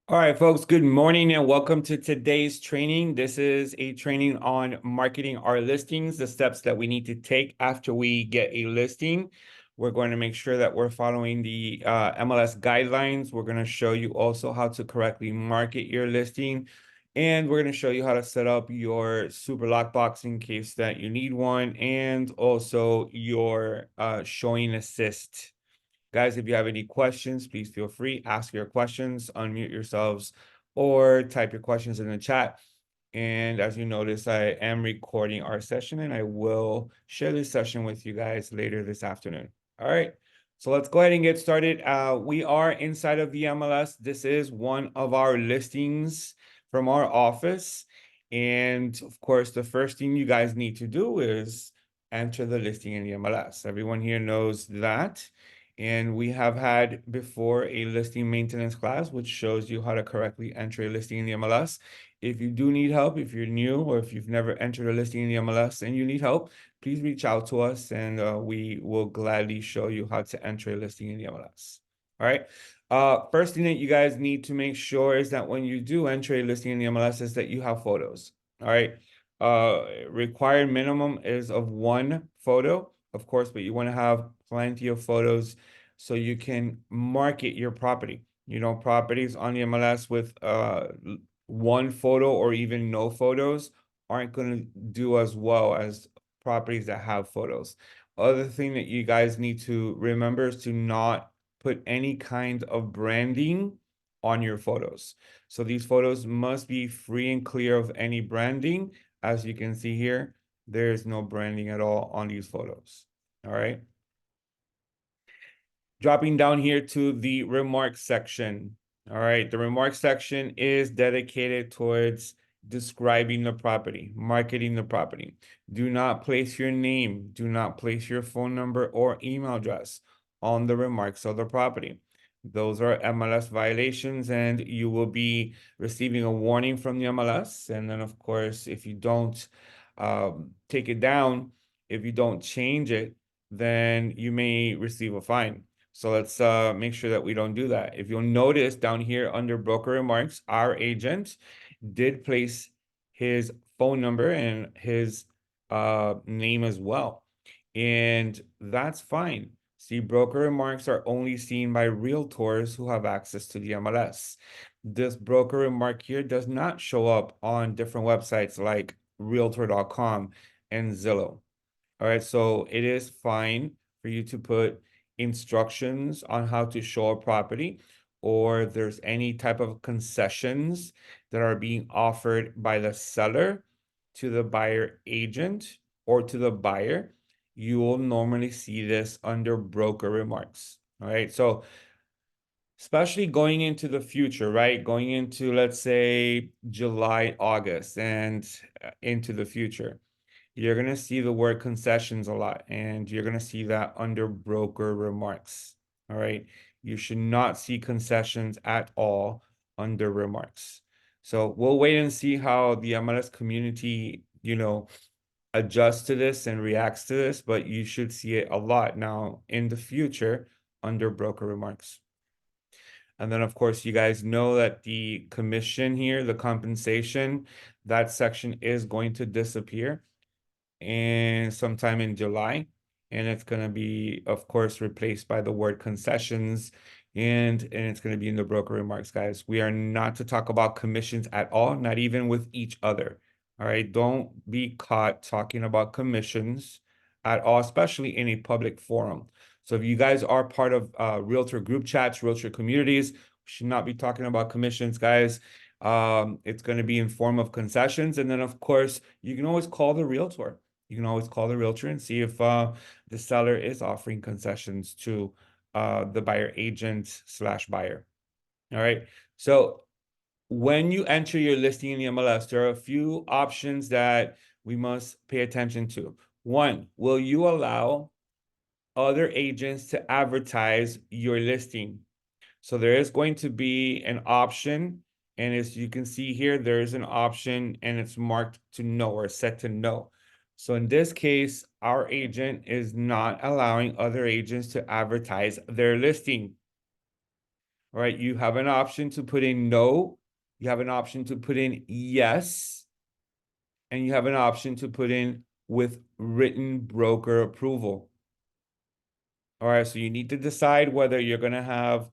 All right, folks, good morning and welcome to today's training. This is a training on marketing our listings, the steps that we need to take after we get a listing. We're going to make sure that we're following the MLS guidelines. We're going to show you also how to correctly market your listing. And we're going to show you how to set up your super lockbox in case that you need one, and also your showing assist. Guys, if you have any questions, please feel free, ask your questions, unmute yourselves, or type your questions in the chat. And as you notice, I am recording our session and I will share this session with you guys later this afternoon. All right, so let's go ahead and get started. We are inside of the MLS. This is one of our listings from our office. And of course, the first thing you guys need to do is enter the listing in the MLS. Everyone here knows that. And we have had before a listing maintenance class, which shows you how to correctly enter a listing in the MLS. If you do need help, if you're new or if you've never entered a listing in the MLS and you need help, please reach out to us and we will gladly show you how to enter a listing in the MLS. All right. First thing that you guys need to make sure is that when you do enter a listing in the MLS is that you have photos. All right. Required minimum is of one photo, of course, but you want to have plenty of photos so you can market your property. You know, properties on the MLS with one photo or even no photos aren't going to do as well as properties that have photos. Other thing that you guys need to remember is to not put any kind of branding on your photos. So these photos must be free and clear of any branding. As you can see here, there's no branding at all on these photos. All right. Dropping down here to the remarks section. All right, the remarks section is dedicated towards describing the property, marketing the property. Do not place your name, do not place your phone number or email address on the remarks of the property. Those are MLS violations, and you will be receiving a warning from the MLS. And then, of course, if you don't take it down, if you don't change it, then you may receive a fine. So let's make sure that we don't do that. If you'll notice down here under broker remarks, our agent did place his phone number and his name as well. And that's fine. See, broker remarks are only seen by realtors who have access to the MLS. This broker remark here does not show up on different websites like realtor.com and Zillow. All right, so it is fine for you to put instructions on how to show a property, or if there's any type of concessions that are being offered by the seller to the buyer agent or to the buyer, you will normally see this under broker remarks. All right, so especially going into the future, right? Going into, let's say, July, August, and into the future, you're going to see the word concessions a lot, and you're going to see that under broker remarks. All right. You should not see concessions at all under remarks. So we'll wait and see how the MLS community, adjusts to this and reacts to this, but you should see it a lot now in the future under broker remarks. And then, of course, you guys know that the commission here, the compensation, that section is going to disappear and sometime in July. And it's going to be, of course, replaced by the word concessions. And it's going to be in the broker remarks, guys. We are not to talk about commissions at all, not even with each other. All right. Don't be caught talking about commissions at all, especially in a public forum. So if you guys are part of realtor group chats, realtor communities, we should not be talking about commissions, guys. It's going to be in form of concessions. And then, of course, you can always call the realtor. You can always call the realtor and see if the seller is offering concessions to the buyer agent / buyer. All right. So when you enter your listing in the MLS, there are a few options that we must pay attention to. One, will you allow other agents to advertise your listing? So there is going to be an option, and as you can see here, there is an option and it's marked to no or set to no. So in this case, our agent is not allowing other agents to advertise their listing. All right, you have an option to put in no, you have an option to put in yes, and you have an option to put in with written broker approval. All right, so you need to decide whether you're going to have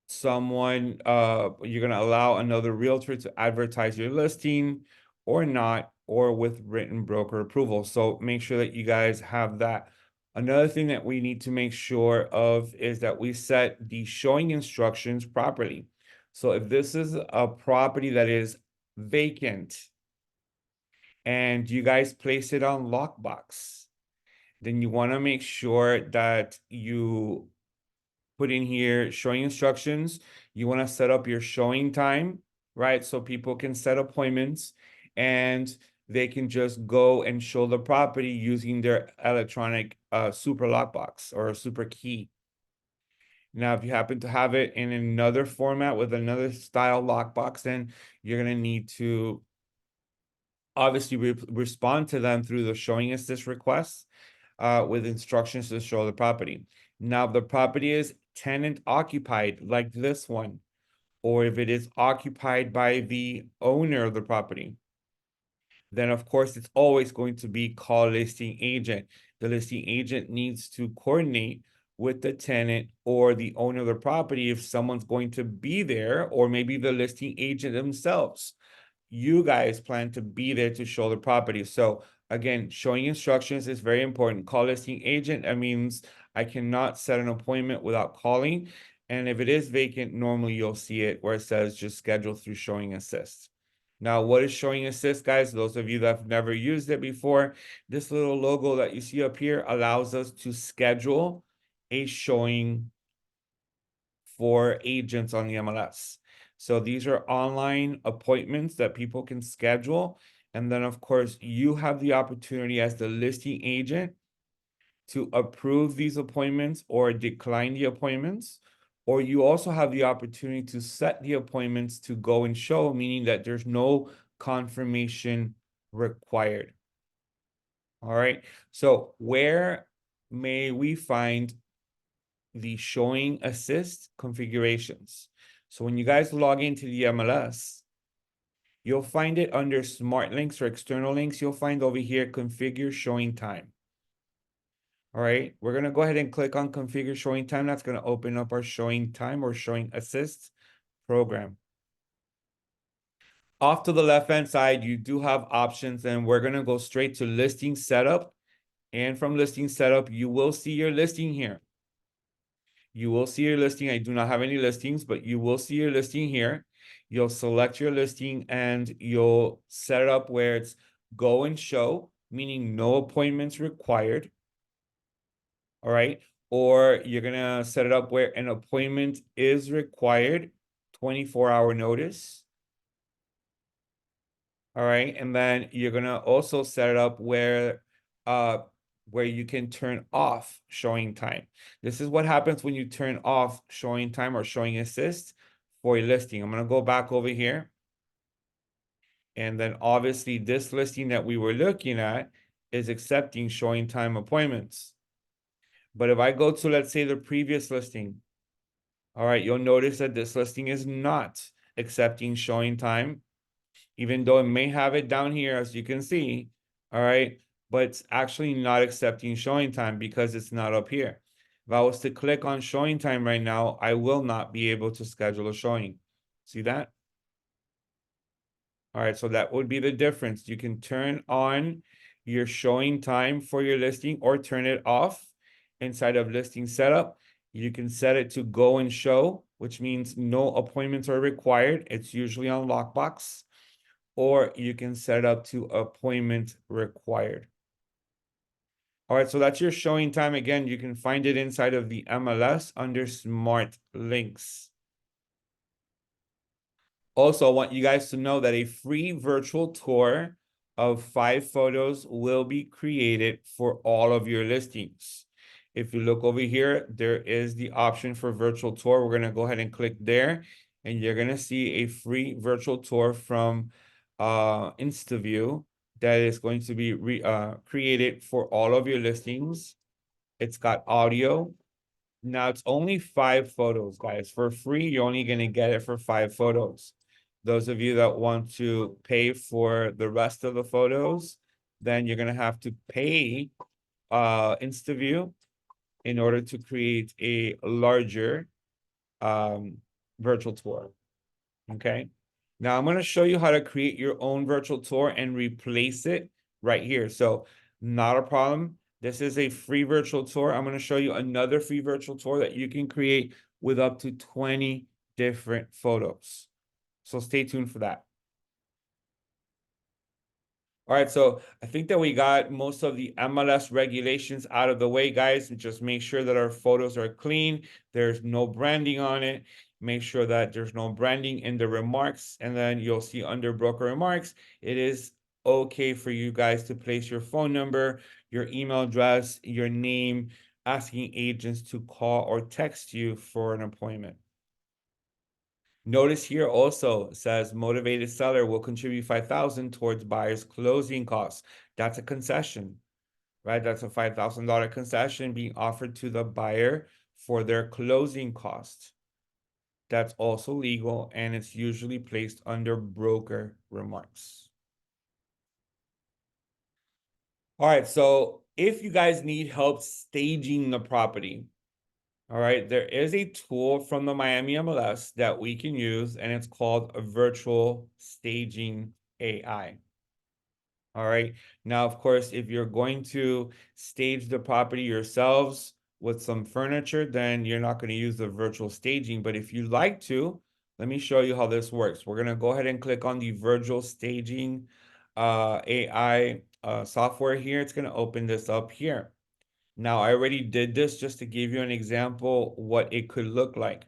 someone, you're going to allow another realtor to advertise your listing or not, or with written broker approval. So make sure that you guys have that. Another thing that we need to make sure of is that we set the showing instructions properly. So if this is a property that is vacant and you guys place it on lockbox, then you want to make sure that you put in here showing instructions. You want to set up your showing time, right? So people can set appointments and they can just go and show the property using their electronic super lockbox or a super key. Now, if you happen to have it in another format with another style lockbox, then you're going to need to obviously respond to them through the showing assist requests with instructions to show the property. Now, if the property is tenant occupied, like this one, or if it is occupied by the owner of the property, then of course it's always going to be call listing agent. The listing agent needs to coordinate with the tenant or the owner of the property if someone's going to be there, or maybe the listing agent themselves. You guys plan to be there to show the property. So again, showing instructions is very important. Call listing agent, that means I cannot set an appointment without calling. And if it is vacant, normally you'll see it where it says just schedule through showing assist. Now, what is showing assist, guys? Those of you that have never used it before, this little logo that you see up here allows us to schedule a showing for agents on the MLS. So these are online appointments that people can schedule. And then, of course, you have the opportunity as the listing agent to approve these appointments or decline the appointments. Or you also have the opportunity to set the appointments to go and show, meaning that there's no confirmation required. All right. So where may we find the showing assist configurations? So when you guys log into the MLS, you'll find it under smart links or external links. You'll find over here, configure showing time. All right, we're going to go ahead and click on configure showing time. That's going to open up our showing time or showing assist program. Off to the left-hand side, you do have options, and we're going to go straight to listing setup. And from listing setup, you will see your listing here. You will see your listing. I do not have any listings, but you will see your listing here. You'll select your listing and you'll set it up where it's go and show, meaning no appointments required. All right. Or you're going to set it up where an appointment is required, 24-hour notice. All right. And then you're going to also set it up where you can turn off showing time. This is what happens when you turn off showing time or showing assist for a listing. I'm going to go back over here. And then obviously this listing that we were looking at is accepting showing time appointments. But if I go to, let's say, the previous listing, all right, you'll notice that this listing is not accepting showing time, even though it may have it down here, as you can see, all right, but it's actually not accepting showing time because it's not up here. If I was to click on showing time right now, I will not be able to schedule a showing. See that? All right, so that would be the difference. You can turn on your showing time for your listing or turn it off inside of listing setup. You can set it to go and show, which means no appointments are required. It's usually on lockbox. Or you can set it up to appointment required. All right, so that's your showing time. Again, you can find it inside of the MLS under smart links. Also, I want you guys to know that a free virtual tour of 5 photos will be created for all of your listings. If you look over here, there is the option for virtual tour. We're going to go ahead and click there, and you're going to see a free virtual tour from InstaView that is going to be created for all of your listings. It's got audio, Now it's only 5 photos, guys. For free, you're only gonna get it for 5 photos. Those of you that want to pay for the rest of the photos, then you're gonna have to pay InstaView in order to create a larger virtual tour. Okay. Now I'm going to show you how to create your own virtual tour and replace it right here. So not a problem. This is a free virtual tour. I'm going to show you another free virtual tour that you can create with up to 20 different photos. So stay tuned for that. All right, so I think that we got most of the MLS regulations out of the way, guys. Just make sure that our photos are clean. There's no branding on it. Make sure that there's no branding in the remarks. And then you'll see under broker remarks, it is okay for you guys to place your phone number, your email address, your name, asking agents to call or text you for an appointment. Notice here also says motivated seller will contribute 5,000 towards buyer's closing costs. That's a concession, right? That's a $5,000 concession being offered to the buyer for their closing costs. That's also legal and it's usually placed under broker remarks. All right, so if you guys need help staging the property, all right, there is a tool from the Miami MLS that we can use, and it's called a virtual staging AI. All right. Now, of course, if you're going to stage the property yourselves with some furniture, then you're not going to use the virtual staging. But if you like to, let me show you how this works. We're going to go ahead and click on the virtual staging AI software here. It's going to open this up here. Now, I already did this just to give you an example what it could look like.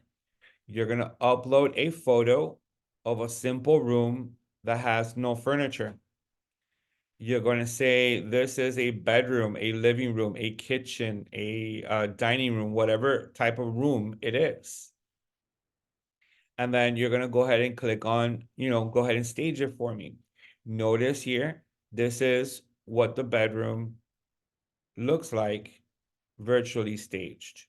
You're going to upload a photo of a simple room that has no furniture. You're going to say this is a bedroom, a living room, a kitchen, a dining room, whatever type of room it is. And then you're going to go ahead and click on, go ahead and stage it for me. Notice here, this is what the bedroom looks like virtually staged.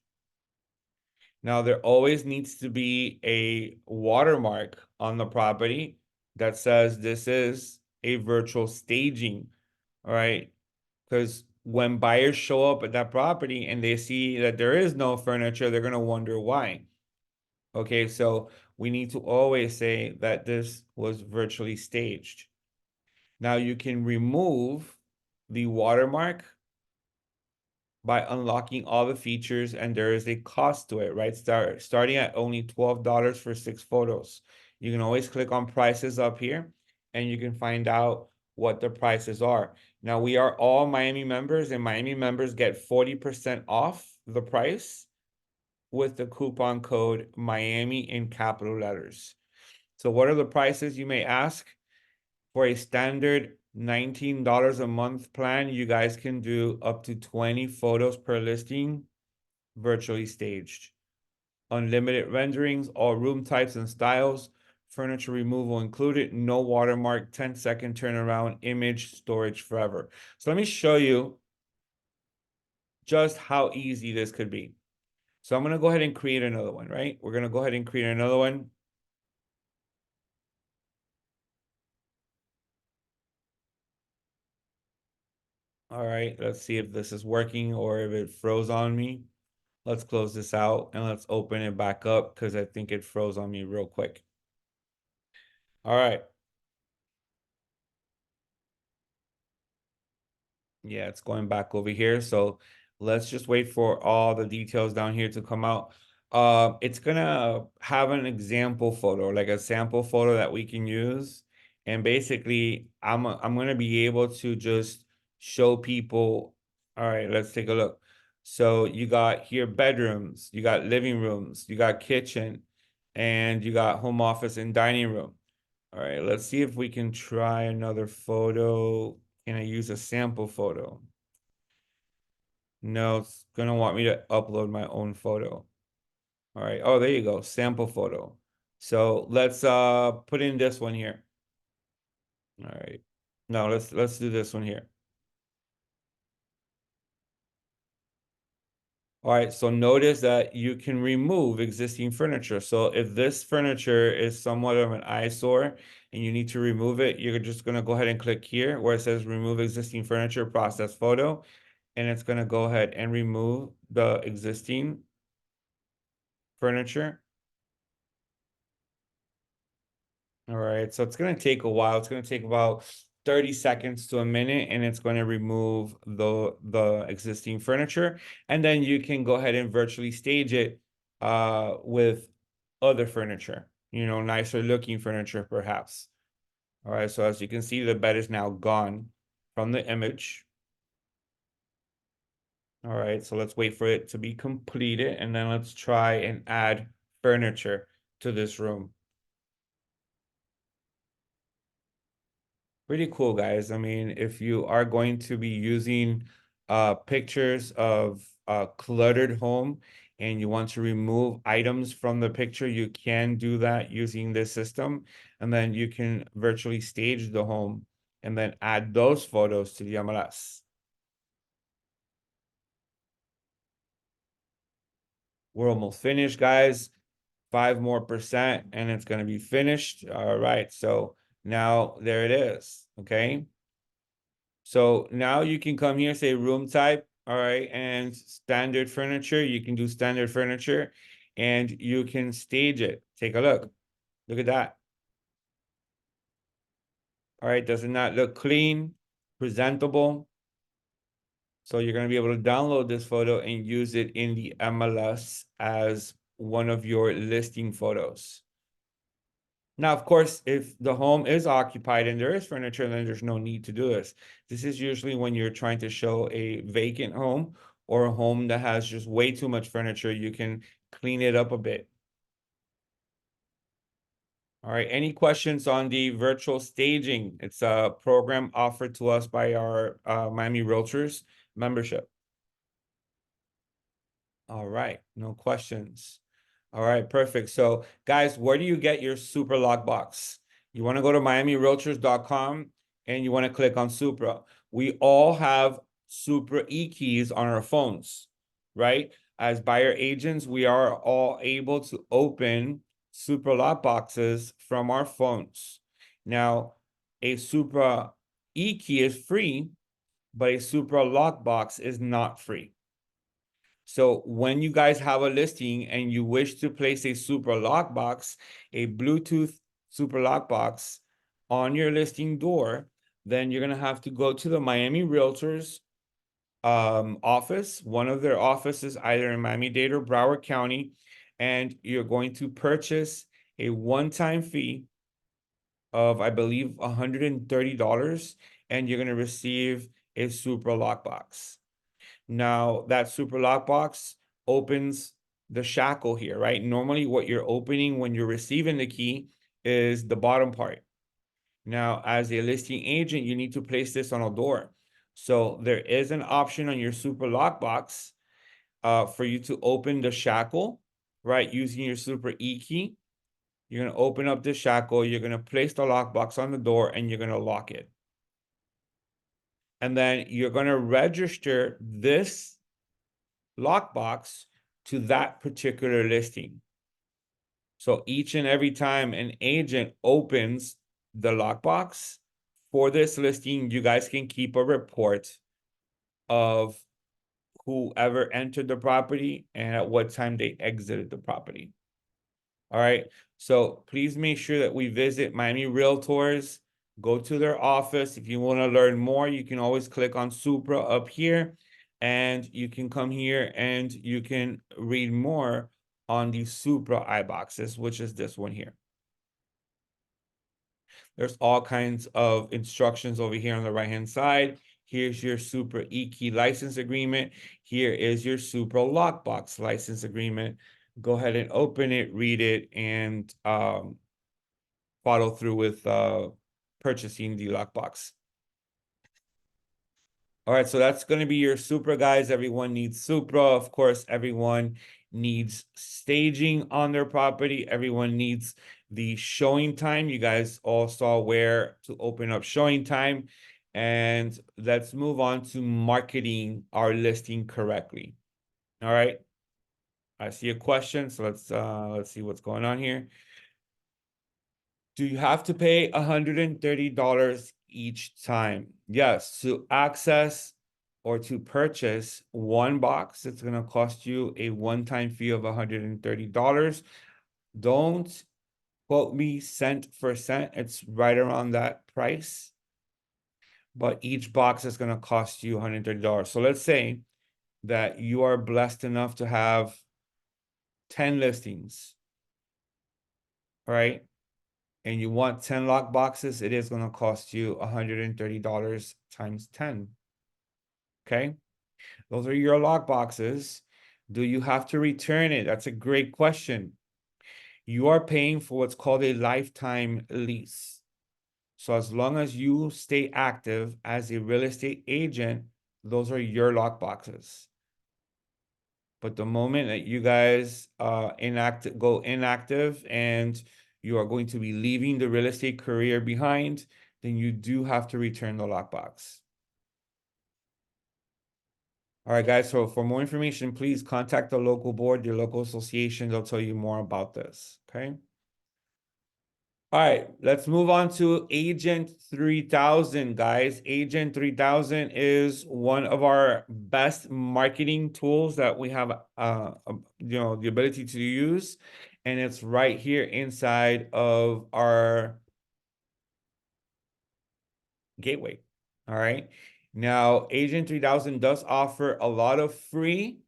Now, there always needs to be a watermark on the property that says this is a virtual staging, all right? Because when buyers show up at that property and they see that there is no furniture, they're going to wonder why. Okay, so we need to always say that this was virtually staged. Now you can remove the watermark by unlocking all the features, and there is a cost to it, right? Starting at only $12 for 6 photos. You can always click on prices up here and you can find out what the prices are. Now we are all Miami members, and Miami members get 40% off the price with the coupon code Miami in capital letters. So what are the prices, you may ask? For a standard $19 a month plan, you guys can do up to 20 photos per listing, virtually staged. Unlimited renderings, all room types and styles, furniture removal included, no watermark, 10-second turnaround, image storage forever. So let me show you just how easy this could be. So I'm going to go ahead and create another one, right? We're going to go ahead and create another one. All right, let's see if this is working or if it froze on me. Let's close this out and let's open it back up because I think it froze on me real quick. All right. Yeah, it's going back over here. So let's just wait for all the details down here to come out. It's gonna have an example photo, like a sample photo that we can use. And basically, I'm gonna be able to just show people. All right, let's take a look. So you got here bedrooms, you got living rooms, you got kitchen, and you got home office and dining room. All right, let's see if we can try another photo. Can I use a sample photo? No, it's gonna want me to upload my own photo. All right. Oh, there you go. Sample photo. So let's put in this one here. All right. No, let's do this one here. All right, so notice that you can remove existing furniture. So if this furniture is somewhat of an eyesore and you need to remove it, you're just gonna go ahead and click here where it says remove existing furniture, process photo, and it's gonna go ahead and remove the existing furniture. All right, so it's gonna take a while. It's gonna take about 30 seconds to a minute, and it's going to remove the existing furniture. And then you can go ahead and virtually stage it with other furniture, nicer looking furniture perhaps. All right, so as you can see, the bed is now gone from the image. All right, so let's wait for it to be completed, and then let's try and add furniture to this room. Pretty cool, guys. I mean, if you are going to be using pictures of a cluttered home and you want to remove items from the picture, you can do that using this system. And then you can virtually stage the home and then add those photos to the MLS. We're almost finished, guys. 5% more and it's going to be finished. All right. So now there it is. Okay. So now you can come here, say room type, all right, and standard furniture. You can do standard furniture and you can stage it. Take a look. Look at that. All right, does it not look clean, presentable? So you're going to be able to download this photo and use it in the MLS as one of your listing photos. Now, of course, if the home is occupied and there is furniture, then there's no need to do this. This is usually when you're trying to show a vacant home or a home that has just way too much furniture. You can clean it up a bit. All right, any questions on the virtual staging? It's a program offered to us by our Miami Realtors membership. All right, no questions. All right, perfect. So, guys, where do you get your Super Lockbox? You want to go to MiamiRealtors.com and you want to click on Supra. We all have Supra e-keys on our phones, right? As buyer agents, we are all able to open Supra lockboxes from our phones. Now, a Supra e-key is free, but a Supra lockbox is not free. So when you guys have a listing and you wish to place a super lockbox, a Bluetooth super lockbox on your listing door, then you're gonna have to go to the Miami Realtors office, one of their offices, either in Miami-Dade or Broward County, and you're going to purchase a one-time fee of, I believe, $130, and you're gonna receive a super lockbox. Now that super lockbox opens the shackle here, right? Normally what you're opening when you're receiving the key is the bottom part. Now, as a listing agent, you need to place this on a door. So there is an option on your super lockbox for you to open the shackle, right? Using your super E key. You're gonna open up the shackle, you're gonna place the lockbox on the door, and you're gonna lock it. And then you're gonna register this lockbox to that particular listing. So each and every time an agent opens the lockbox for this listing, you guys can keep a report of whoever entered the property and at what time they exited the property. All right. So please make sure that we visit Miami Realtors, go to their office. If you want to learn more, you can always click on Supra up here and you can come here and you can read more on the Supra iBoxes, which is this one here. There's all kinds of instructions over here on the right-hand side. Here's your Supra E-Key license agreement. Here is your Supra Lockbox license agreement. Go ahead and open it, read it, and follow through with purchasing the lockbox. All right, so that's going to be your Supra, guys. Everyone needs Supra. Of course, everyone needs staging on their property. Everyone needs the showing time. You guys all saw where to open up showing time. And let's move on to marketing our listing correctly. All right. I see a question, so let's see what's going on here. Do you have to pay $130 each time? Yes, to access or to purchase one box, it's going to cost you a one-time fee of $130. Don't quote me cent for cent. It's right around that price, but each box is going to cost you $130. So let's say that you are blessed enough to have 10 listings, right? And you want 10 lock boxes, it is going to cost you $130 times 10. Okay. Those are your lock boxes. Do you have to return it? That's a great question. You are paying for what's called a lifetime lease. So as long as you stay active as a real estate agent, those are your lock boxes. But the moment that you guys go inactive and you are going to be leaving the real estate career behind, then you do have to return the lockbox. All right, guys. So for more information, please contact the local board, your local association. They'll tell you more about this. Okay. All right, let's move on to Agent 3000, guys. Agent 3000 is one of our best marketing tools that we have, the ability to use, and it's right here inside of our gateway. All right. Now, Agent 3000 does offer a lot of free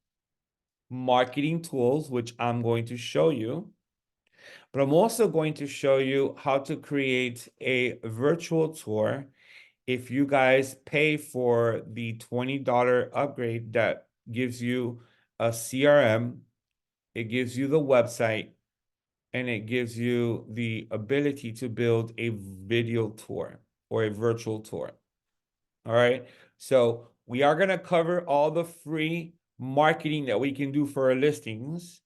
marketing tools, which I'm going to show you. But I'm also going to show you how to create a virtual tour if you guys pay for the $20 upgrade that gives you a CRM, it gives you the website, and it gives you the ability to build a video tour or a virtual tour. All right. So we are going to cover all the free marketing that we can do for our listings.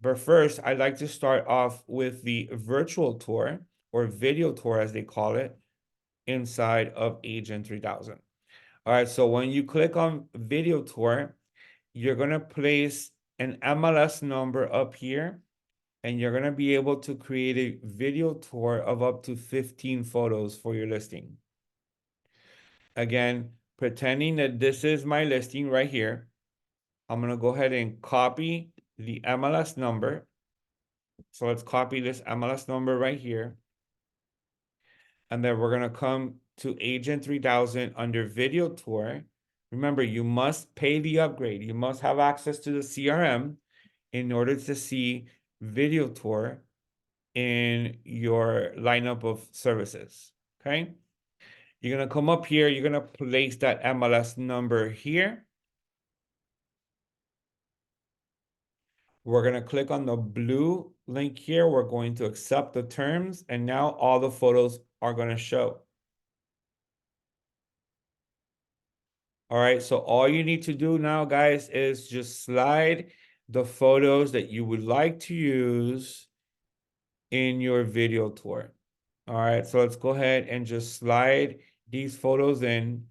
But first, I'd like to start off with the virtual tour or video tour, as they call it, inside of Agent 3000. All right, so when you click on video tour, you're going to place an MLS number up here, and you're going to be able to create a video tour of up to 15 photos for your listing. Again, pretending that this is my listing right here, I'm going to go ahead and copy the MLS number. So let's copy this MLS number right here. And then we're going to come to Agent 3000 under Video Tour. Remember, you must pay the upgrade. You must have access to the CRM in order to see Video Tour in your lineup of services. Okay. You're going to come up here. You're going to place that MLS number here. We're going to click on the blue link here. We're going to accept the terms. And now all the photos are going to show. All right, so all you need to do now, guys, is just slide the photos that you would like to use in your video tour. All right, so let's go ahead and just slide these photos in.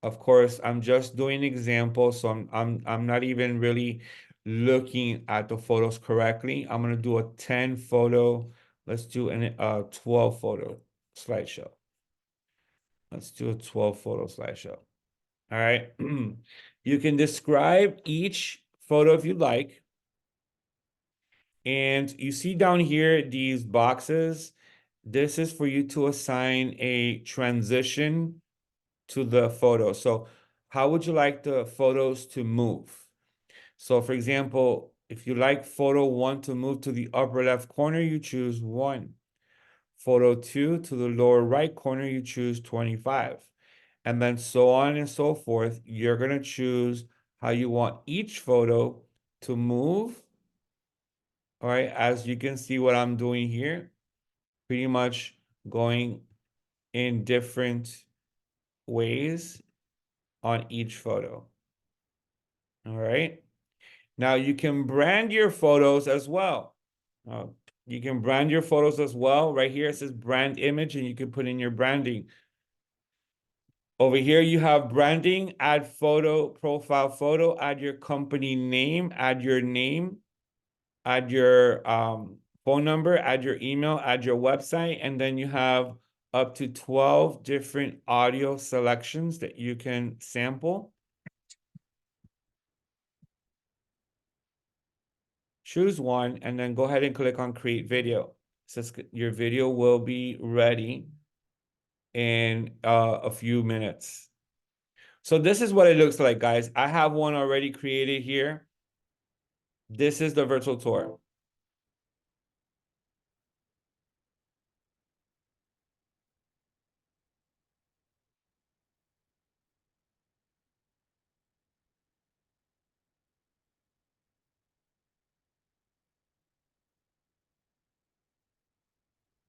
Of course, I'm just doing an example, so I'm not even really looking at the photos correctly. I'm gonna do a 10 photo. Let's do a 12 photo slideshow. Let's do a 12 photo slideshow. All right. You can describe each photo if you like. And you see down here these boxes. This is for you to assign a transition to the photo. So how would you like the photos to move? So for example, if you like photo 1 to move to the upper left corner, you choose 1. Photo 2 to the lower right corner, you choose 25. And then so on and so forth. You're going to choose how you want each photo to move. All right, as you can see what I'm doing here, pretty much going in different ways on each photo. All right. Now you can brand your photos as well. Uh, you can brand your photos as well. Right here it says brand image, and you can put in your branding. Over here, you have branding, add photo, profile photo, add your company name, add your name, add your phone number, add your email, add your website, and then you have up to 12 different audio selections that you can sample. Choose one, and then go ahead and click on create video. So your video will be ready in a few minutes. So this is what it looks like, guys. I have one already created here. This is the virtual tour.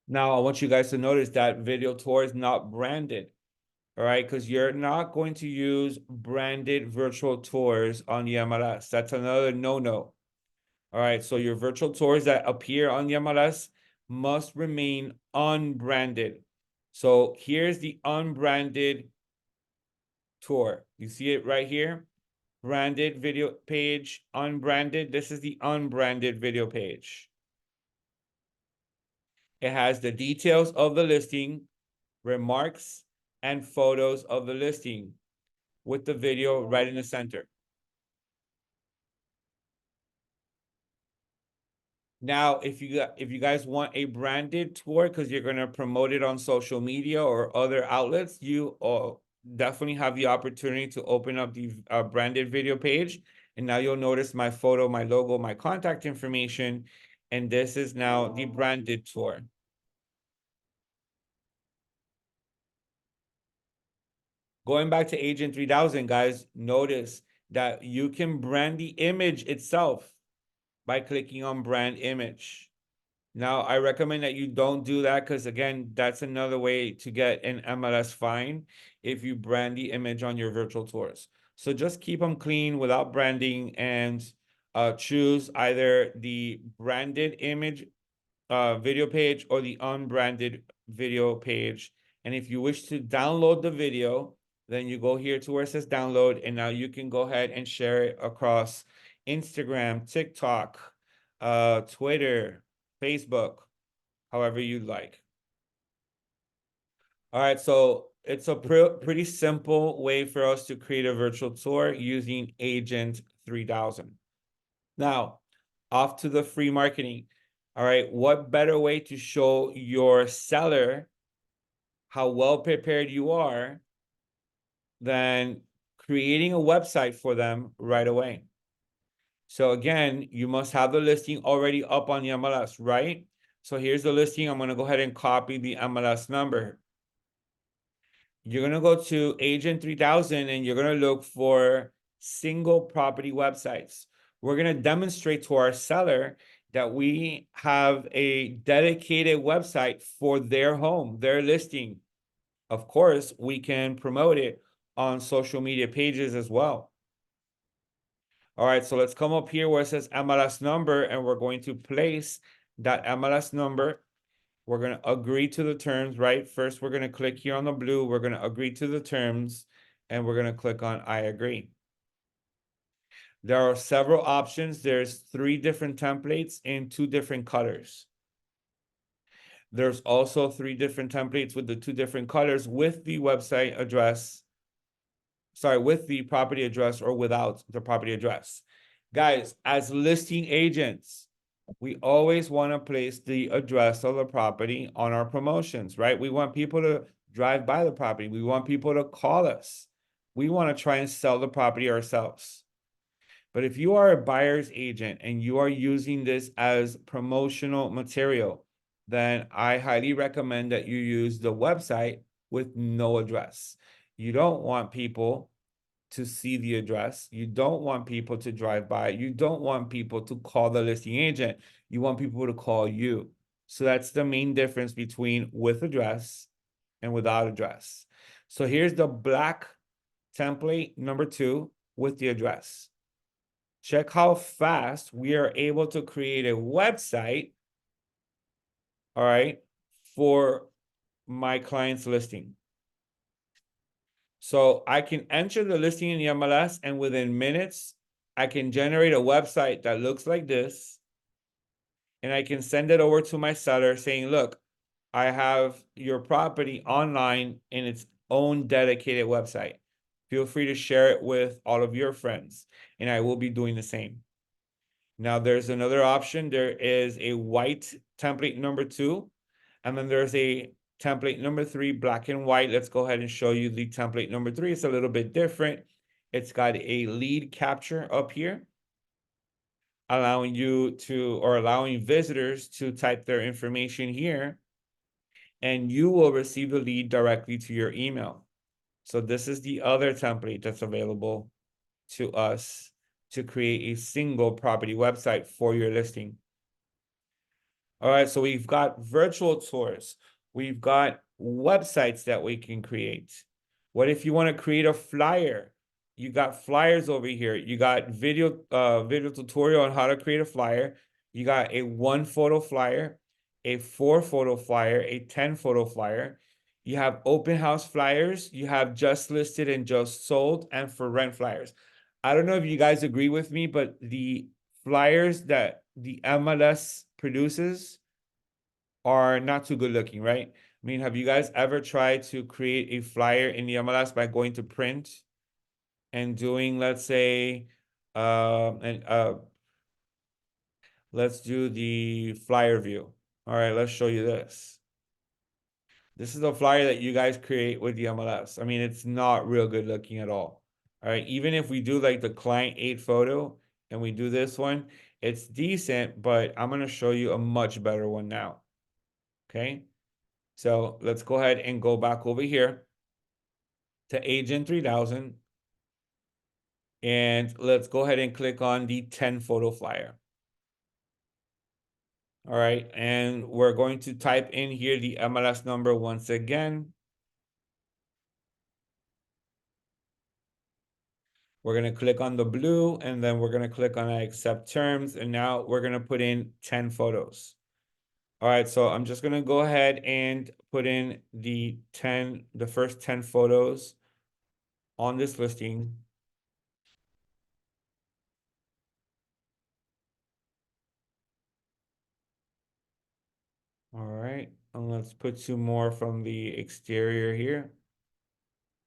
Now, I want you guys to notice that video tour is not branded, all right? Because you're not going to use branded virtual tours on the MLS. That's another no-no. All right, so your virtual tours that appear on the MLS must remain unbranded. So here's the unbranded tour. You see it right here? Branded video page, unbranded. This is the unbranded video page. It has the details of the listing, remarks, and photos of the listing with the video right in the center. Now, if you guys want a branded tour because you're gonna promote it on social media or other outlets, you definitely have the opportunity to open up the branded video page, and now you'll notice my photo, my logo, my contact information, and this is now the branded tour. Going back to Agent 3000, guys, notice that you can brand the image itself by clicking on brand image. Now, I recommend that you don't do that because, again, that's another way to get an MLS fine if you brand the image on your virtual tours. So just keep them clean without branding and choose either the branded image video page or the unbranded video page. And if you wish to download the video, then you go here to where it says download, and now you can go ahead and share it across Instagram, TikTok, Twitter, Facebook, however you like. All right, so it's a pretty simple way for us to create a virtual tour using Agent 3000. Now, off to the free marketing. All right, what better way to show your seller how well prepared you are than creating a website for them right away? So again, you must have the listing already up on the MLS, right? So here's the listing. I'm going to go ahead and copy the MLS number. You're going to go to Agent 3000 and you're going to look for single property websites. We're going to demonstrate to our seller that we have a dedicated website for their home, their listing. Of course, we can promote it on social media pages as well. All right, so let's come up here where it says MLS number, and we're going to place that MLS number. We're going to agree to the terms, right? First, we're going to click here on the blue. We're going to agree to the terms, and we're going to click on I agree. There are several options. There's 3 different templates in 2 different colors. There's also 3 different templates with the 2 different colors with the website address. Sorry, with the property address or without the property address. Guys, as listing agents, we always want to place the address of the property on our promotions, right? We want people to drive by the property. We want people to call us. We want to try and sell the property ourselves. But if you are a buyer's agent and you are using this as promotional material, then I highly recommend that you use the website with no address. You don't want people to see the address. You don't want people to drive by. You don't want people to call the listing agent. You want people to call you. So that's the main difference between with address and without address. So here's the black template number 2 with the address. Check how fast we are able to create a website, all right, for my client's listing. So I can enter the listing in the MLS, and within minutes, I can generate a website that looks like this, and I can send it over to my seller saying, look, I have your property online in its own dedicated website. Feel free to share it with all of your friends, and I will be doing the same. Now, there's another option. There is a white template number 2, and then there's a template number 3, black and white. Let's go ahead and show you the template number 3. It's a little bit different. It's got a lead capture up here, allowing you to, or allowing visitors to type their information here, and you will receive the lead directly to your email. So this is the other template that's available to us to create a single property website for your listing. All right, so we've got virtual tours. We've got websites that we can create. What if you want to create a flyer? You got flyers over here. You got video tutorial on how to create a flyer. You got a 1 photo flyer, a 4 photo flyer, a 10 photo flyer. You have open house flyers. You have just listed and just sold, and for rent flyers. I don't know if you guys agree with me, but the flyers that the MLS produces are not too good looking, right? I mean, have you guys ever tried to create a flyer in the MLS by going to print and doing, let's say, and let's do the flyer view. All right, let's show you this. This is a flyer that you guys create with the MLS. I mean, it's not real good looking at all. All right, even if we do like the client 8 photo and we do this one, it's decent, but I'm gonna show you a much better one now. Okay, so let's go ahead and go back over here to Agent 3000, and let's go ahead and click on the 10 photo flyer. All right, and we're going to type in here the MLS number once again. We're going to click on the blue, and then we're going to click on I accept terms, and now we're going to put in 10 photos. All right, so I'm just going to go ahead and put in the first 10 photos on this listing. All right, and let's put 2 more from the exterior here.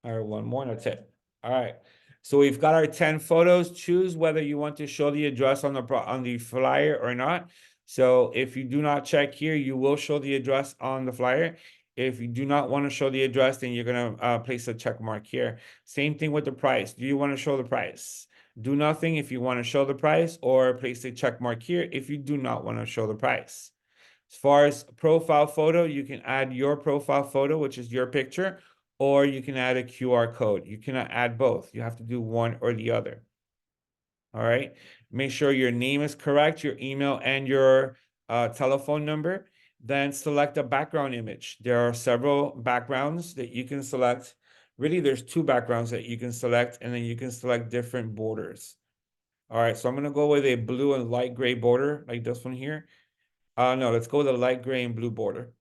All right, 1 more, that's it. All right, so we've got our 10 photos. Choose whether you want to show the address on the flyer or not. So if you do not check here, you will show the address on the flyer. If you do not want to show the address, then you're gonna place a check mark here. Same thing with the price. Do you want to show the price? Do nothing if you want to show the price, or place a check mark here if you do not want to show the price. As far as profile photo, you can add your profile photo, which is your picture, or you can add a QR code. You cannot add both. You have to do one or the other. All right. Make sure your name is correct, your email, and your telephone number. Then select a background image. There are several backgrounds that you can select. Really, there's 2 backgrounds that you can select, and then you can select different borders. All right, so I'm gonna go with a blue and light gray border, like this one here. No, let's go with a light gray and blue border.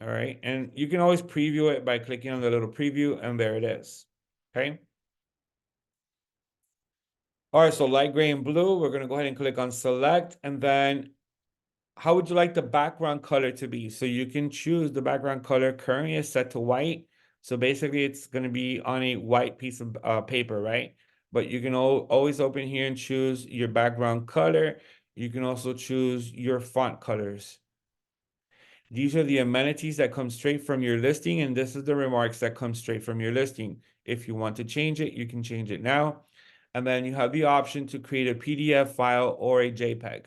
All right, and you can always preview it by clicking on the little preview, and there it is. Okay. All right, so light gray and blue, we're gonna go ahead and click on select, and then how would you like the background color to be? So you can choose the background color. Currently is set to white. So basically it's gonna be on a white piece of paper, right? But you can always open here and choose your background color. You can also choose your font colors. These are the amenities that come straight from your listing, and this is the remarks that come straight from your listing. If you want to change it, you can change it now. And then you have the option to create a PDF file or a JPEG.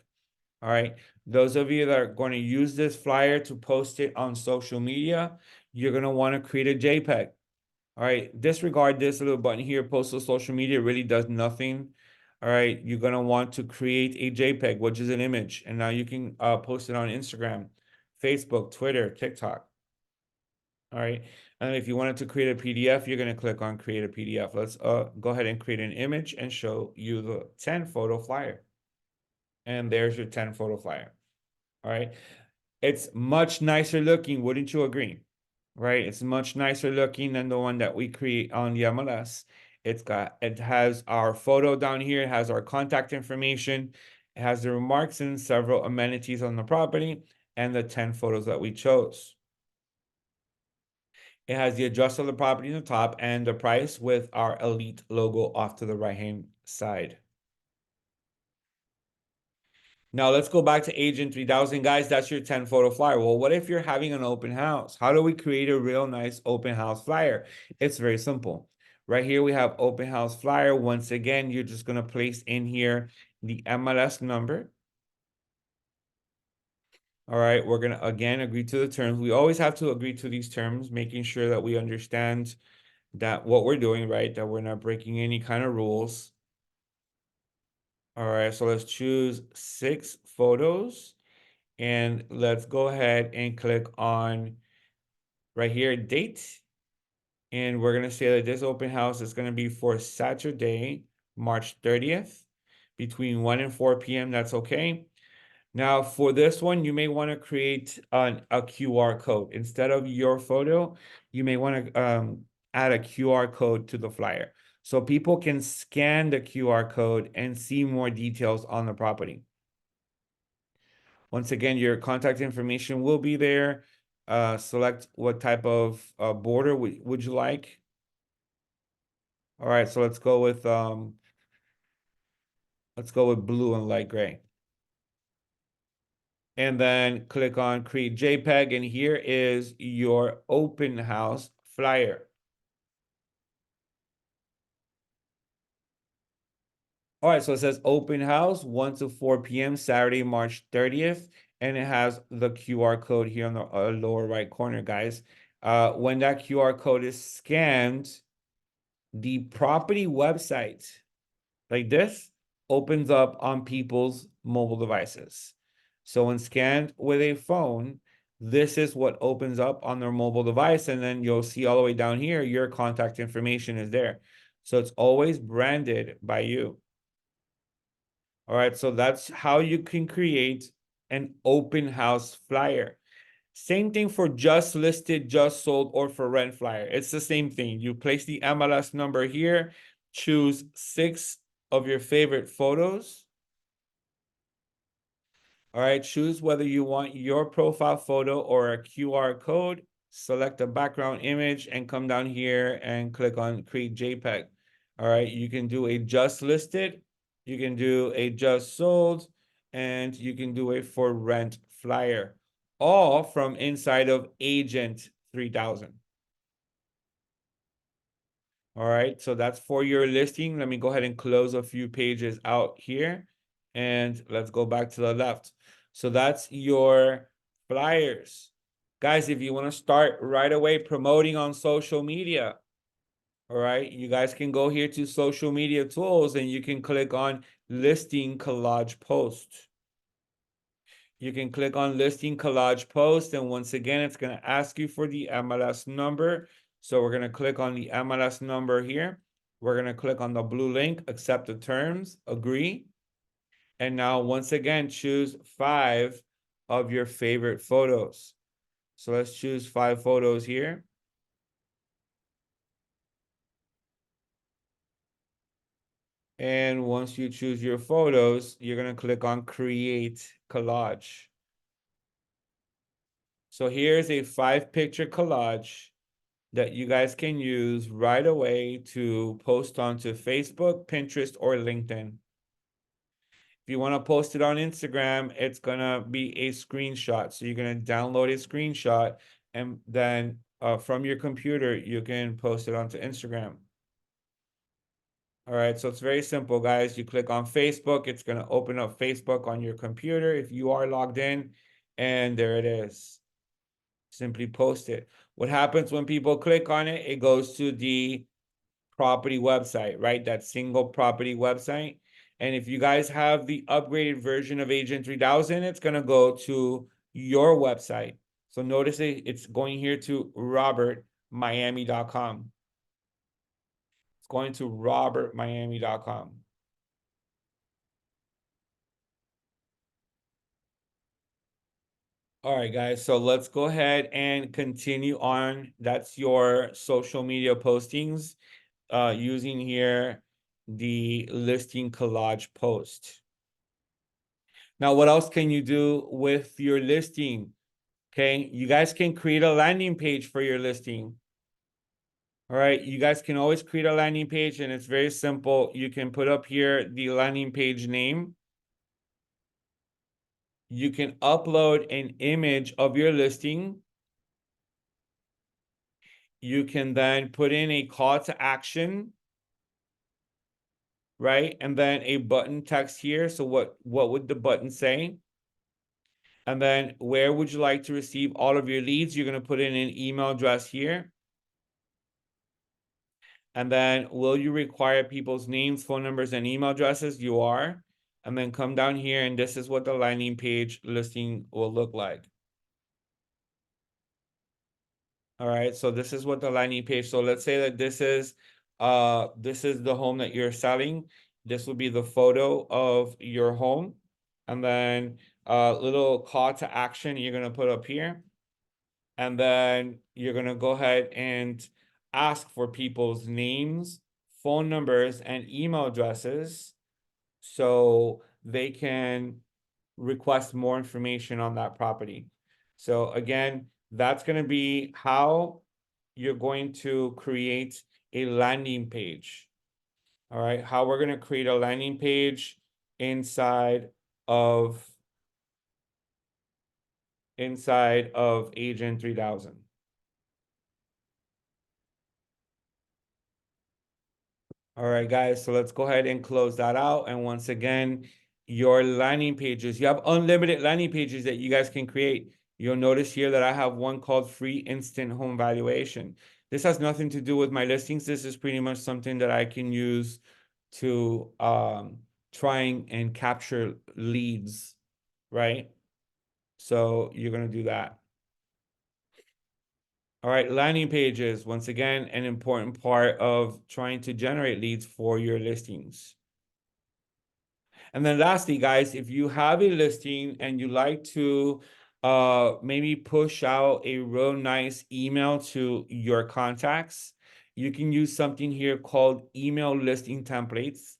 All right. Those of you that are going to use this flyer to post it on social media, you're going to want to create a JPEG. All right. Disregard this little button here, post to social media. It really does nothing. All right. You're going to want to create a JPEG, which is an image. And now you can post it on Instagram, Facebook, Twitter, TikTok. All right. And if you wanted to create a PDF, you're going to click on create a PDF. Let's go ahead and create an image and show you the 10 photo flyer. And there's your 10 photo flyer. All right. It's much nicer looking, wouldn't you agree? right? It's much nicer looking than the one that we create on the MLS. It has our photo down here, it has our contact information, it has the remarks and several amenities on the property, and the 10 photos that we chose. It has the address of the property in the top and the price with our Elite logo off to the right-hand side. Now let's go back to Agent 3000, guys. That's your 10 photo flyer. Well, what if you're having an open house? How do we create a real nice open house flyer? It's very simple. Right here, we have open house flyer. Once again, you're just going to place in here the MLS number. All right, we're going to again agree to the terms. We always have to agree to these terms, making sure that we understand that what we're doing, right? That we're not breaking any kind of rules. All right, so let's choose 6 photos. And let's go ahead and click on right here, date. And we're gonna say that this open house is gonna be for Saturday, March 30th, between 1 and 4 p.m. That's okay. Now for this one, you may want to create a QR code. Instead of your photo, you may want to add a QR code to the flyer. So people can scan the QR code and see more details on the property. Once again, your contact information will be there. Select what type of border would you like. All right, so let's go with blue and light gray. And then click on create JPEG, and here is your open house flyer. All right, so it says open house 1 to 4 p.m. Saturday, March 30th, and it has the QR code here on the lower right corner, guys. When that QR code is scanned, the property website like this opens up on people's mobile devices. So when scanned with a phone, this is what opens up on their mobile device. And then you'll see all the way down here, your contact information is there. So it's always branded by you. All right, so that's how you can create an open house flyer. Same thing for just listed, just sold, or for rent flyer. It's the same thing. You place the MLS number here, choose 6 of your favorite photos. All right, choose whether you want your profile photo or a QR code. Select a background image and come down here and click on create JPEG. All right, you can do a just listed, you can do a just sold, and you can do a for rent flyer, all from inside of Agent 3000. All right, so that's for your listing. Let me go ahead and close a few pages out here, and let's go back to the left. So that's your flyers. Guys, if you want to start right away promoting on social media, all right, you guys can go here to social media tools and you can click on listing collage post. You can click on listing collage post, and once again, it's going to ask you for the MLS number. So we're going to click on the MLS number here. We're going to click on the blue link, accept the terms, agree. And now, once again, choose 5 of your favorite photos. So let's choose 5 photos here. And once you choose your photos, you're going to click on create collage. So here's a 5-picture collage that you guys can use right away to post onto Facebook, Pinterest, or LinkedIn. If you want to post it on Instagram, it's going to be a screenshot. So you're going to download a screenshot, and then from your computer, you can post it onto Instagram. All right, so it's very simple, guys. You click on Facebook, it's going to open up Facebook on your computer if you are logged in, and there it is. Simply post it. What happens when people click on it? It goes to the property website, right? That single property website. And if you guys have the upgraded version of Agent 3000, it's going to go to your website. So notice it's going here to robertmiami.com. It's going to robertmiami.com. All right, guys. So let's go ahead and continue on. That's your social media postings using here the listing collage post. Now, what else can you do with your listing? Okay, you guys can create a landing page for your listing. All right, you guys can always create a landing page, and it's very simple. You can put up here the landing page name. You can upload an image of your listing. You can then put in a call to action, right? And then a button text here. So what would the button say? And then where would you like to receive all of your leads? You're going to put in an email address here. And then will you require people's names, phone numbers, and email addresses? You are. And then come down here, and this is what the landing page listing will look like. All right, so this is what the landing page. So let's say that this is the home that you're selling. This will be the photo of your home. And then a little call to action you're gonna put up here. And then you're gonna go ahead and ask for people's names, phone numbers, and email addresses so they can request more information on that property. So again, that's going to be how you're going to create a landing page. All right, how we're going to create a landing page inside of Agent 3000. All right, guys, so let's go ahead and close that out. And once again, your landing pages, you have unlimited landing pages that you guys can create. You'll notice here that I have one called Free Instant Home Valuation. This has nothing to do with my listings. This is pretty much something that I can use to try and capture leads, right? So you're going to do that. All right, landing pages, once again, an important part of trying to generate leads for your listings. And then lastly, guys, if you have a listing and you like to maybe push out a real nice email to your contacts, you can use something here called email listing templates.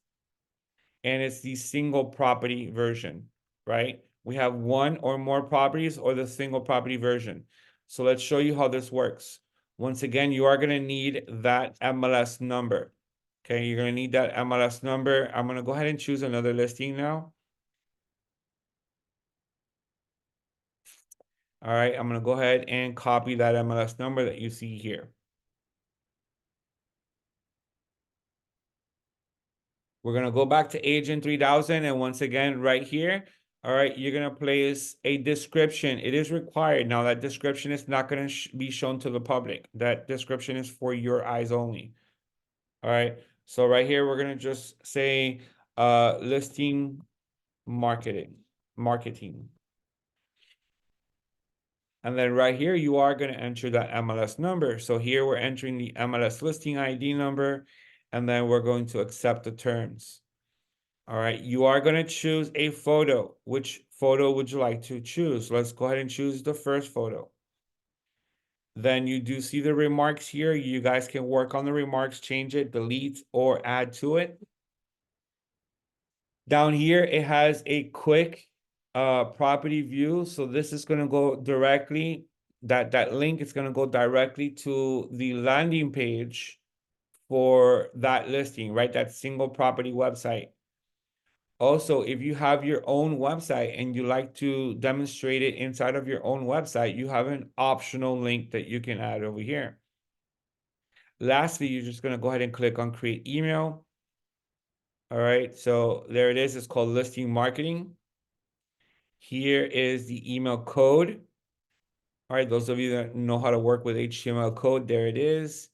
And it's the single property version, right? We have one or more properties or the single property version. So let's show you how this works. Once again, you are going to need that MLS number. Okay, you're going to need that MLS number. I'm going to go ahead and choose another listing now. All right, I'm going to go ahead and copy that MLS number that you see here. We're going to go back to Agent 3000. And once again, right here, all right, you're going to place a description. It is required. Now, that description is not going to be shown to the public. That description is for your eyes only. All right. So right here, we're going to just say listing marketing. And then right here, you are going to enter that MLS number. So here we're entering the MLS listing ID number, and then we're going to accept the terms. All right, you are going to choose a photo. Which photo would you like to choose? Let's go ahead and choose the first photo. Then you do see the remarks here. You guys can work on the remarks, change it, delete, or add to it. Down here, it has a quick property view. So this is going to go directly, that link is going to go directly to the landing page for that listing, right? That single property website. Also, if you have your own website and you like to demonstrate it inside of your own website, you have an optional link that you can add over here. Lastly, you're just going to go ahead and click on create email. All right, so there it is. It's called listing marketing. Here is the email code. All right, those of you that know how to work with HTML code, there it is.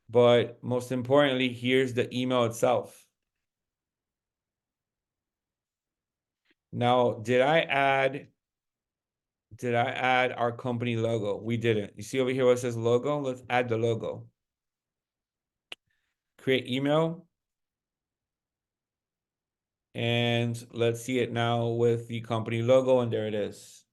But most importantly, here's the email itself. Now, did I add our company logo? We didn't. You see over here where it says logo? Let's add the logo. Create email. And let's see it now with the company logo, and there it is.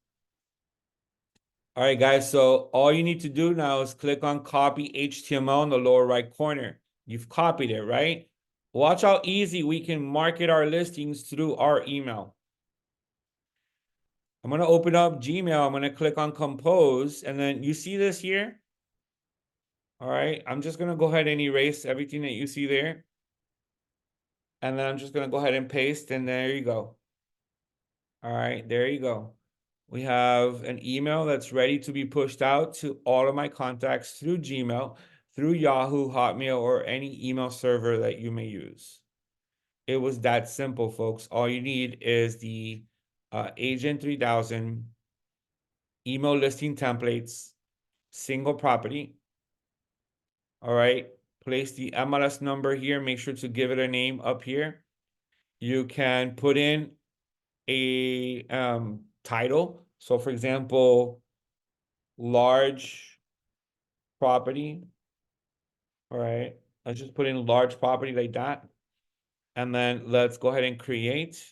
All right, guys. So all you need to do now is click on copy HTML in the lower right corner. You've copied it, right? Watch how easy we can market our listings through our email. I'm going to open up Gmail. I'm going to click on compose. And then you see this here? All right. I'm just going to go ahead and erase everything that you see there. And then I'm just going to go ahead and paste. And there you go. All right. There you go. We have an email that's ready to be pushed out to all of my contacts through Gmail, through Yahoo, Hotmail, or any email server that you may use. It was that simple, folks. All you need is the Agent 3000 email listing templates, single property. All right. Place the MLS number here. Make sure to give it a name up here. You can put in a title. So, for example, large property. All right. Let's just put in large property like that. And then let's go ahead and create.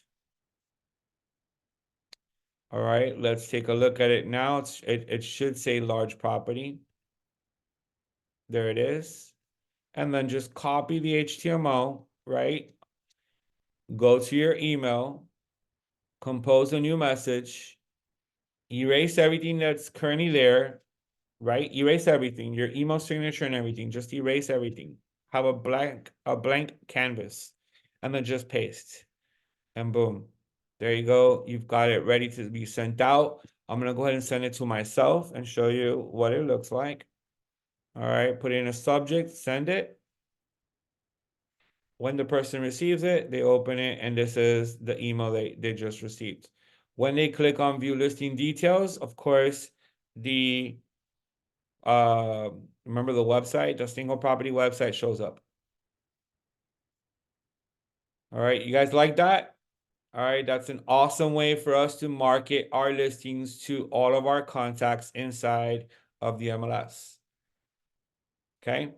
All right. Let's take a look at it now. It should say large property. There it is. And then just copy the HTML, right? Go to your email, compose a new message, erase everything that's currently there, right? Erase everything, your email signature and everything. Just erase everything. Have a blank canvas, and then just paste. And boom. There you go. You've got it ready to be sent out. I'm gonna go ahead and send it to myself and show you what it looks like. All right, put in a subject, send it. When the person receives it, they open it, and this is the email they just received. When they click on view listing details, of course, the remember the website, the single property website shows up. All right, you guys like that? All right, that's an awesome way for us to market our listings to all of our contacts inside of the MLS. Okay,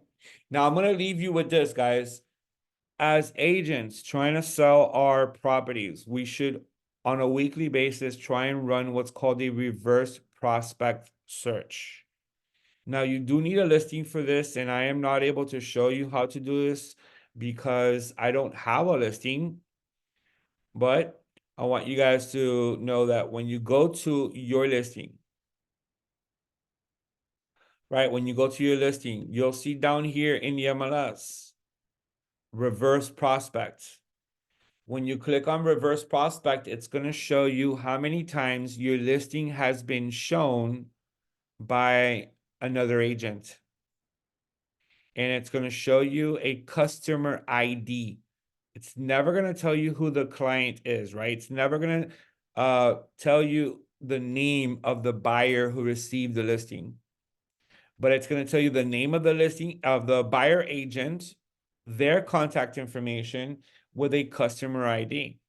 now I'm gonna leave you with this, guys. As agents trying to sell our properties, we should, on a weekly basis, try and run what's called a reverse prospect search. Now, you do need a listing for this, and I am not able to show you how to do this because I don't have a listing. But I want you guys to know that when you go to your listing, right? When you go to your listing, you'll see down here in the MLS, reverse prospect. When you click on reverse prospect, it's going to show you how many times your listing has been shown by another agent. And it's going to show you a customer ID. It's never going to tell you who the client is, right? It's never going to tell you the name of the buyer who received the listing. But it's going to tell you the name of the listing of the buyer agent, their contact information with a customer ID.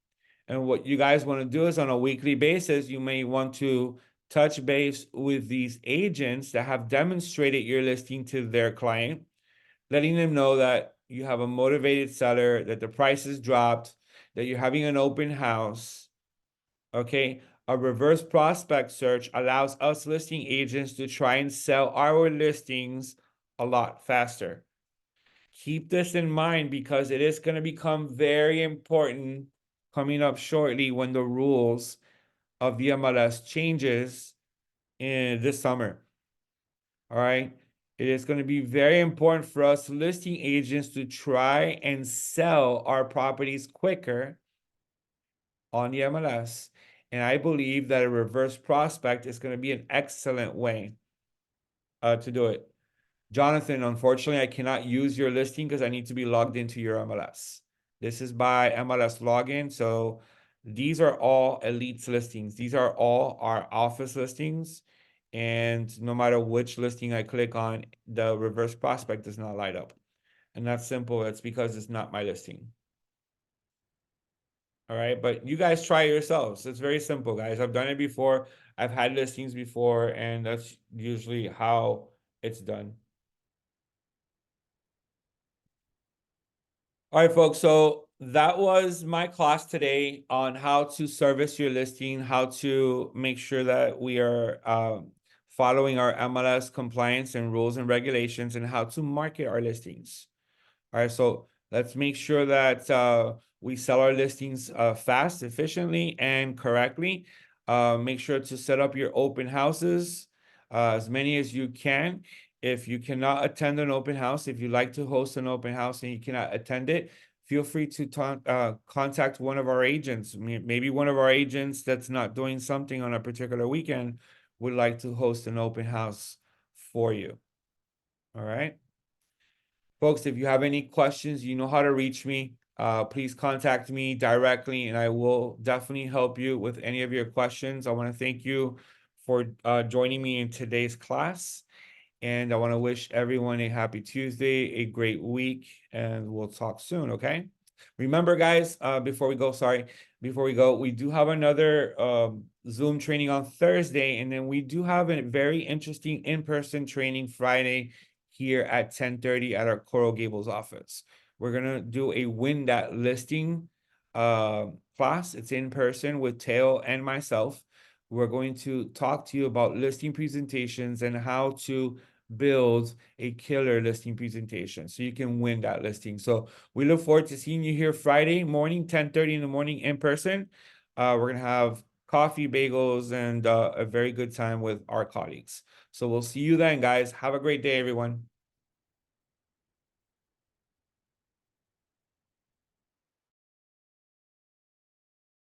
And what you guys want to do is on a weekly basis, you may want to touch base with these agents that have demonstrated your listing to their client, letting them know that you have a motivated seller, that the price is dropped, that you're having an open house. Okay. A reverse prospect search allows us listing agents to try and sell our listings a lot faster. Keep this in mind because it is going to become very important coming up shortly when the rules of the MLS changes in this summer. All right. It is going to be very important for us listing agents to try and sell our properties quicker on the MLS. And I believe that a reverse prospect is going to be an excellent way to do it. Jonathan, unfortunately, I cannot use your listing because I need to be logged into your MLS. This is by MLS login. So these are all Elite's listings. These are all our office listings. And no matter which listing I click on, the reverse prospect does not light up. And that's simple. It's because it's not my listing. All right. But you guys try it yourselves. It's very simple, guys. I've done it before. I've had listings before, and that's usually how it's done. All right, folks. So that was my class today on how to service your listing, how to make sure that we are following our MLS compliance and rules and regulations, and how to market our listings. All right, so let's make sure that we sell our listings fast, efficiently, and correctly. Make sure to set up your open houses, as many as you can. If you cannot attend an open house, if you like to host an open house and you cannot attend it, feel free to contact one of our agents. Maybe one of our agents that's not doing something on a particular weekend would like to host an open house for you. All right. Folks, if you have any questions, you know how to reach me. Please contact me directly and I will definitely help you with any of your questions. I want to thank you for joining me in today's class. And I want to wish everyone a happy Tuesday, a great week, and we'll talk soon, okay? Remember, guys, before we go, we do have another Zoom training on Thursday, and then we do have a very interesting in-person training Friday here at 10:30 at our Coral Gables office. We're gonna do a win that listing class. It's in person with Teo and myself. We're going to talk to you about listing presentations and how to build a killer listing presentation so you can win that listing. So we look forward to seeing you here Friday morning, 10:30 in the morning in person. We're gonna have coffee, bagels, and a very good time with our colleagues. So we'll see you then, guys. Have a great day, everyone.